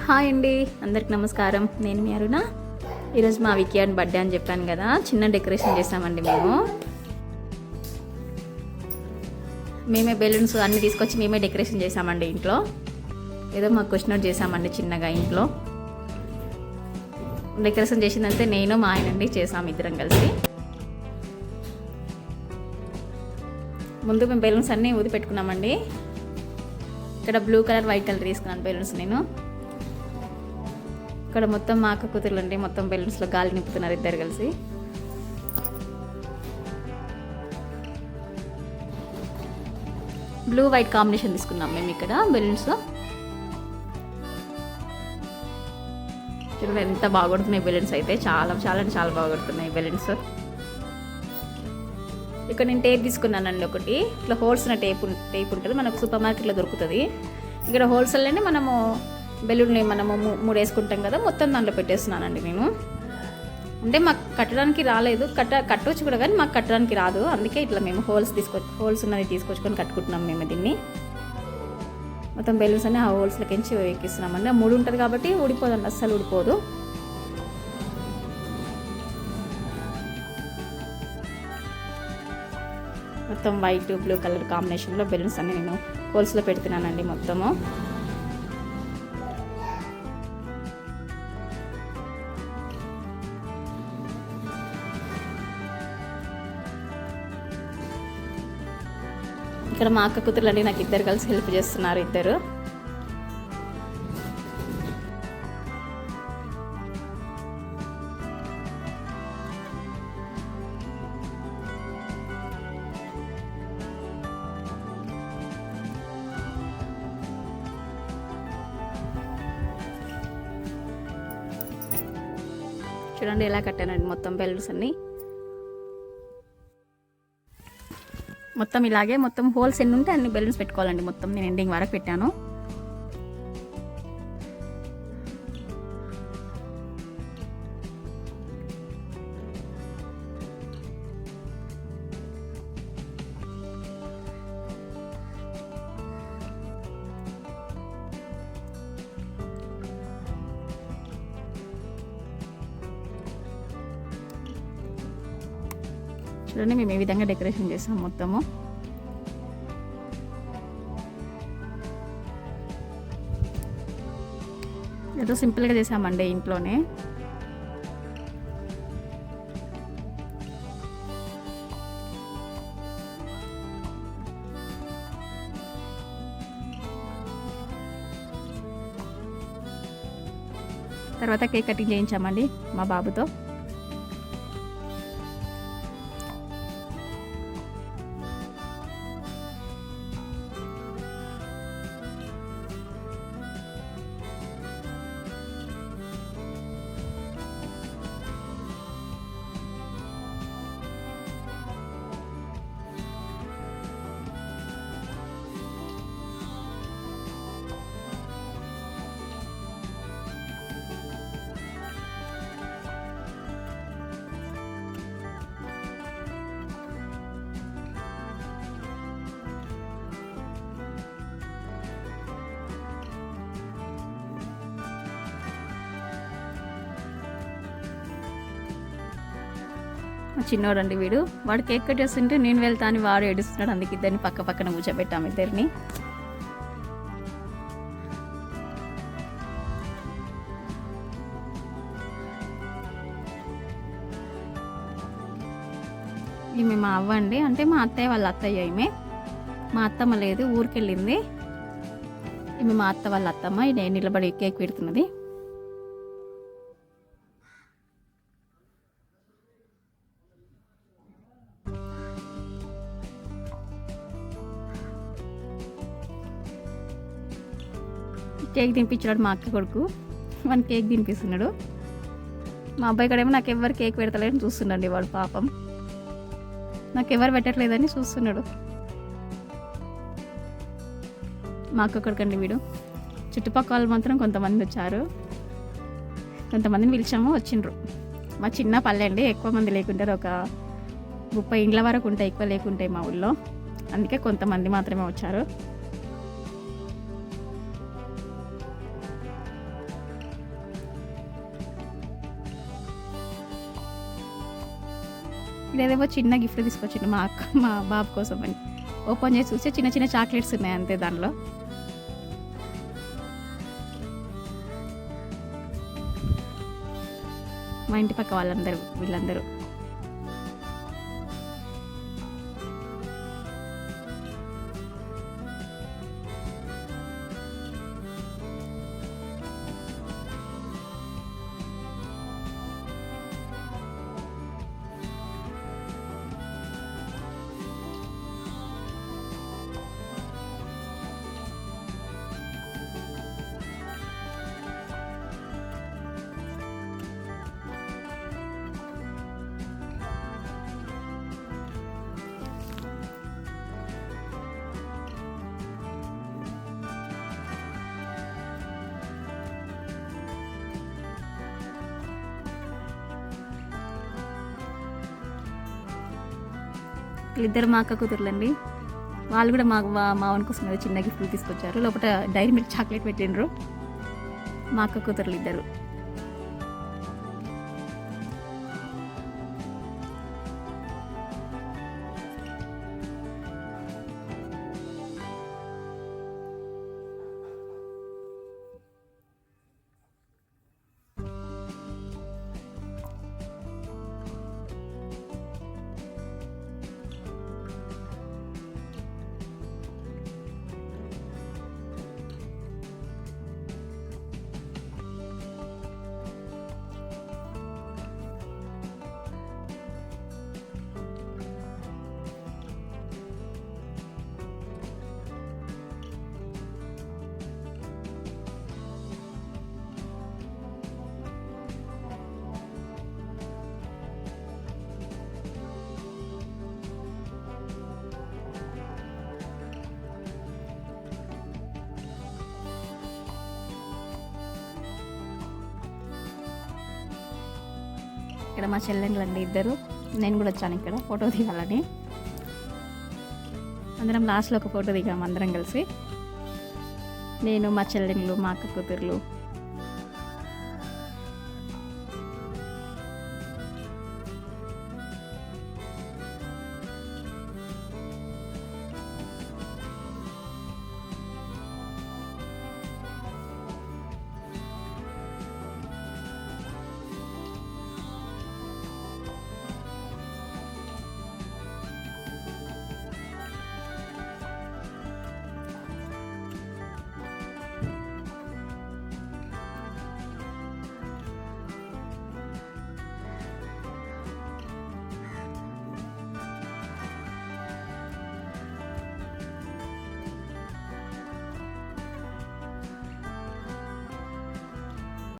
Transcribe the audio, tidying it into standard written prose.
Hi అండి, అందరికి నమస్కారం. నేను మీ అరుణ. ఈరోజు మా వికీ బర్త్డే అని చెప్పాను కదా, చిన్న డెకరేషన్ చేసామండి. మేమే బెలూన్స్ అన్నీ తీసుకొచ్చి మేమే డెకరేషన్ చేసామండి. ఇంట్లో ఏదో మాకు వచ్చినట్టు చేసామండి చిన్నగా. ఇంట్లో డెకరేషన్ చేసిందంటే నేను మా ఆయనండి చేసాము, ఇద్దరం కలిసి. ముందు మేము బెలూన్స్ అన్నీ ఊది పెట్టుకున్నామండి. ఇక్కడ బ్లూ కలర్, వైట్ కలర్ తీసుకున్నాను బెలూన్స్ నేను. ఇక్కడ మొత్తం మా అక్క కూతుర్లు అండి, మొత్తం బెలూన్స్లో గాలి నింపుతున్నారు ఇద్దరు కలిసి. బ్లూ వైట్ కాంబినేషన్ తీసుకున్నాం మేము ఇక్కడ బెలూన్స్. చూడండి ఎంత బాగా కొడుతున్నాయి బెలూన్స్ అయితే, చాలా చాలా అంటే చాలా బాగా కొడుతున్నాయి బెలూన్స్. ఇక్కడ నేను టేప్ తీసుకున్నానండి ఒకటి. ఇట్లా హోల్స్ ఉన్న టేప్ ఉంటుంది, మనకు సూపర్ మార్కెట్లో దొరుకుతుంది. ఇక్కడ హోల్సేల్లోనే మనము బెలూన్ని మనము 3 వేసుకుంటాం కదా, మొత్తం దాంట్లో పెట్టేస్తున్నానండి నేను. అంటే మాకు కట్టడానికి రాలేదు, కట్టవచ్చు కూడా, కానీ మాకు కట్టడానికి రాదు. అందుకే ఇట్లా మేము హోల్స్ ఉన్నది తీసుకొచ్చుకొని కట్టుకుంటున్నాం మేము దీన్ని. మొత్తం బెలూన్స్ అన్నీ ఆ హోల్స్లోకించి ఎక్కిస్తున్నామండి. 3 ఉంటుంది కాబట్టి ఊడిపోదండి, అస్సలు ఊడిపోదు. మొత్తం వైట్ బ్లూ కలర్ కాంబినేషన్లో బెలూన్స్ అన్నీ నేను హోల్స్లో పెడుతున్నానండి మొత్తము. ఇక్కడ మా అక్క కూతురు అండి, నాకు ఇద్దరు కలిసి హెల్ప్ చేస్తున్నారు ఇద్దరు. చూడండి ఎలా కట్టానండి మొత్తం బెలూన్స్ అన్నీ. మొత్తం ఇలాగే మొత్తం హోల్స్ ఎన్ని ఉంటే అన్ని బెలూన్స్ పెట్టుకోవాలండి. మొత్తం నేను ఎండింగ్ వరకు పెట్టాను. చూడండి మేము ఏ విధంగా డెకరేషన్ చేసాం మొత్తము. ఏదో సింపుల్గా చేసామండి ఇంట్లోనే. తర్వాత కేక్ కటింగ్ చేయించామండి మా బాబుతో. చిన్నోడండి వీడు, వాడు కేక్ కట్ చేస్తుంటే నేను వెళ్తా అని వాడు ఏడుస్తున్నాడు. అందుకే ఇద్దరిని పక్క పక్కన కూర్చోబెట్టాము ఇద్దరిని. ఈమె మా అవ్వ అండి, అంటే మా అత్తయ్య వాళ్ళ అత్తయ్య. ఈమె మా అత్తమ్మ లేదు, ఊరికి వెళ్ళింది. ఈమె మా అత్త వాళ్ళ అత్తమ్మ. నేను నిలబడి కేక్ పెడుతున్నది. కేక్ తినిపించాడు మా అక్క కొడుకు, మన కేక్ తినిపిస్తున్నాడు. మా అబ్బాయి కడేమో నాకు ఎవరు కేక్ పెడతలేదని చూస్తున్నాడు వాడు. పాపం నాకు ఎవరు పెట్టట్లేదని చూస్తున్నాడు. మా అక్క కొడుకండి వీడు. చుట్టుపక్కల మాత్రం కొంతమంది వచ్చారు, కొంతమందిని పిలిచాము, వచ్చిండ్రు. మా చిన్న పల్లె అండి, ఎక్కువ మంది లేకుంటారు. ఒక 30 ఇండ్ల వరకు ఉంటాయి, ఎక్కువ లేకుంటాయి మా ఊళ్ళో. అందుకే కొంతమంది మాత్రమే వచ్చారు. ఇదేదేమో చిన్న గిఫ్ట్ తీసుకొచ్చిండు మా బాబు కోసం అని. ఓపెన్ చేసి చూస్తే చిన్న చిన్న చాక్లెట్స్ ఉన్నాయి అంతే దానిలో. మా ఇంటి పక్క వాళ్ళందరూ వీళ్ళందరూ. వీళ్ళిద్దరు మా అక్క కూతుర్లండి. వాళ్ళు కూడా మావన్ కోసం చిన్న గిఫ్ట్లు తీసుకొచ్చారు. లోపల డైరీ మిల్క్ చాక్లెట్ పెట్టిండ్రు. మా అక్క కూతుర్లు ఇద్దరు. ఇక్కడ మా చెల్లెండ్లండి ఇద్దరు. నేను కూడా వచ్చాను ఇక్కడ ఫోటో దిగాలని. అందరం లాస్ట్లో ఒక ఫోటో దిగాము అందరం కలిసి. నేను, మా చెల్లెండ్లు, మా అక్క కూతుర్లు.